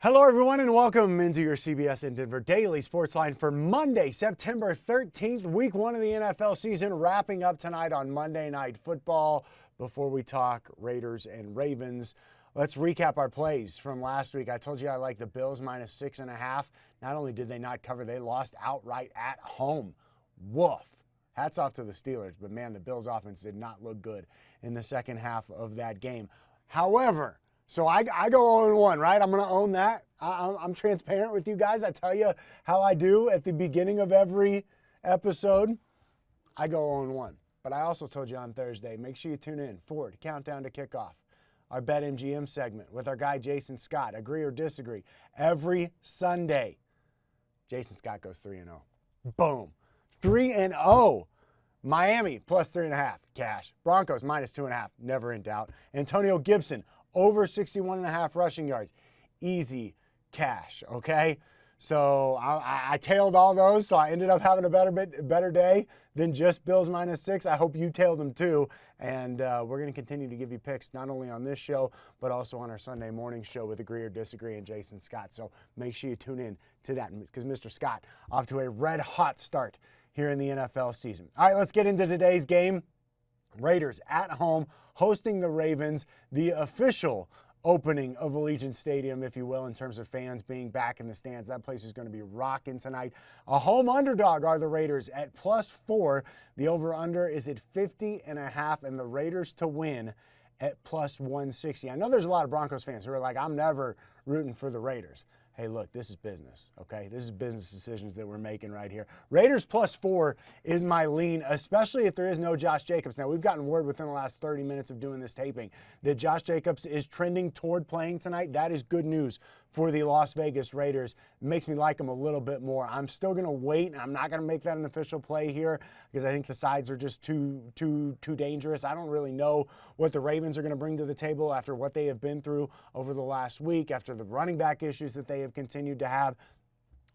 Hello, everyone, and welcome into your CBSN Denver Daily Sports Line for Monday, September 13th, week one of the NFL season, wrapping up tonight on Monday Night Football. Before we talk Raiders and Ravens, let's recap our plays from last week. I told you I like the Bills minus 6.5. Not only did they not cover, they lost outright at home. Woof. Hats off to the Steelers, but man, the Bills offense did not look good in the second half of that game. However, so I go 0-1, right? I'm going to own that. I'm transparent with you guys. I tell you how I do at the beginning of every episode. I go 0-1. But I also told you on Thursday, make sure you tune in for the Countdown to Kickoff, our BetMGM segment with our guy Jason Scott. Agree or disagree? Every Sunday, Jason Scott goes 3-0. Boom. 3-0. Miami plus 3.5, cash. Broncos minus 2.5, never in doubt. Antonio Gibson over 61.5 rushing yards, easy cash, okay? So I tailed all those, so I ended up having a better day than just Bills minus 6. I hope you tailed them too, and we're going to continue to give you picks not only on this show, but also on our Sunday morning show with Agree or Disagree and Jason Scott. So make sure you tune in to that because Mr. Scott off to a red-hot start here in the NFL season. All right, let's get into today's game. Raiders at home hosting the Ravens, the official opening of Allegiant Stadium, if you will, in terms of fans being back in the stands. That place is going to be rocking tonight. A home underdog are the Raiders at +4. The over-under is at 50.5, and the Raiders to win at +160. I know there's a lot of Broncos fans who are like, I'm never rooting for the Raiders. Hey, look, this is business, okay? This is business decisions that we're making right here. Raiders +4 is my lean, especially if there is no Josh Jacobs. Now, we've gotten word within the last 30 minutes of doing this taping that Josh Jacobs is trending toward playing tonight. That is good news for the Las Vegas Raiders. It makes me like them a little bit more. I'm still going to wait, and I'm not going to make that an official play here because I think the sides are just too dangerous. I don't really know what the Ravens are going to bring to the table after what they have been through over the last week, after the running back issues that they have continued to have.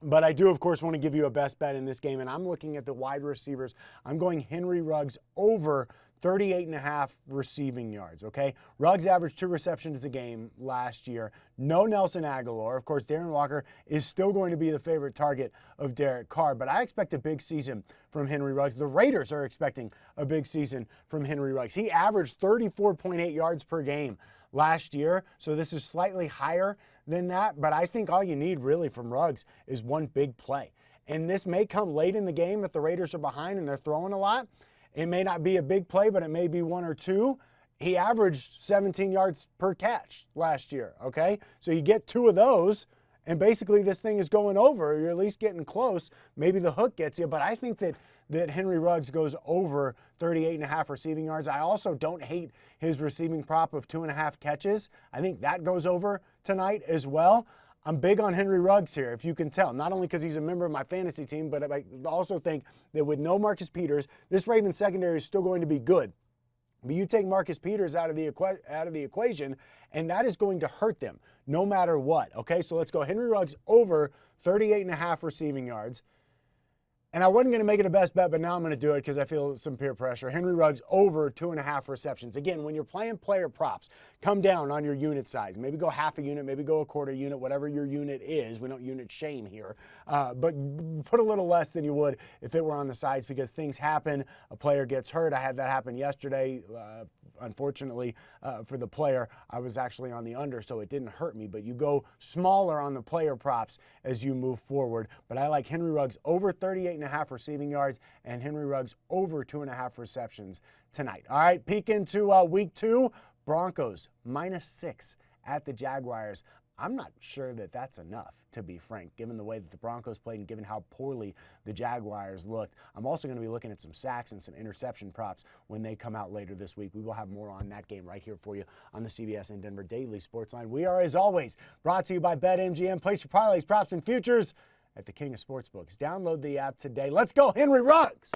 But I do, of course, want to give you a best bet in this game, and I'm looking at the wide receivers. I'm going Henry Ruggs over 38.5 receiving yards, okay? Ruggs averaged 2 receptions a game last year. No Nelson Aguilar. Of course, Darren Walker is still going to be the favorite target of Derek Carr, but I expect a big season from Henry Ruggs. The Raiders are expecting a big season from Henry Ruggs. He averaged 34.8 yards per game last year, so this is slightly higher than that, but I think all you need really from Ruggs is one big play. And this may come late in the game if the Raiders are behind and they're throwing a lot. It may not be a big play, but it may be 1 or 2. He averaged 17 yards per catch last year, okay? So you get 2 of those, and basically this thing is going over. You're at least getting close. Maybe the hook gets you, but I think that Henry Ruggs goes over 38.5 receiving yards. I also don't hate his receiving prop of 2.5 catches. I think that goes over tonight as well. I'm big on Henry Ruggs here, if you can tell, not only because he's a member of my fantasy team, but I also think that with no Marcus Peters, this Ravens secondary is still going to be good. But you take Marcus Peters out of the equation, and that is going to hurt them no matter what. Okay, so let's go Henry Ruggs over 38.5 receiving yards. And I wasn't going to make it a best bet, but now I'm going to do it because I feel some peer pressure. Henry Ruggs over 2.5 receptions. Again, when you're playing player props, come down on your unit size. Maybe go half a unit, maybe go a quarter unit, whatever your unit is. We don't unit shame here. But put a little less than you would if it were on the sides because things happen. A player gets hurt. I had that happen yesterday. Unfortunately for the player, I was actually on the under, so it didn't hurt me. But you go smaller on the player props as you move forward. But I like Henry Ruggs over 38.5 receiving yards and Henry Ruggs over 2.5 receptions tonight. All right, peek into week 2. Broncos -6 at the Jaguars. I'm not sure that that's enough, to be frank, given the way that the Broncos played and given how poorly the Jaguars looked. I'm also going to be looking at some sacks and some interception props when they come out later this week. We will have more on that game right here for you on the CBSN Denver Daily Sports Line. We are, as always, brought to you by BetMGM. Place your parlays, props, and futures at the King of Sportsbooks. Download the app today. Let's go, Henry Ruggs!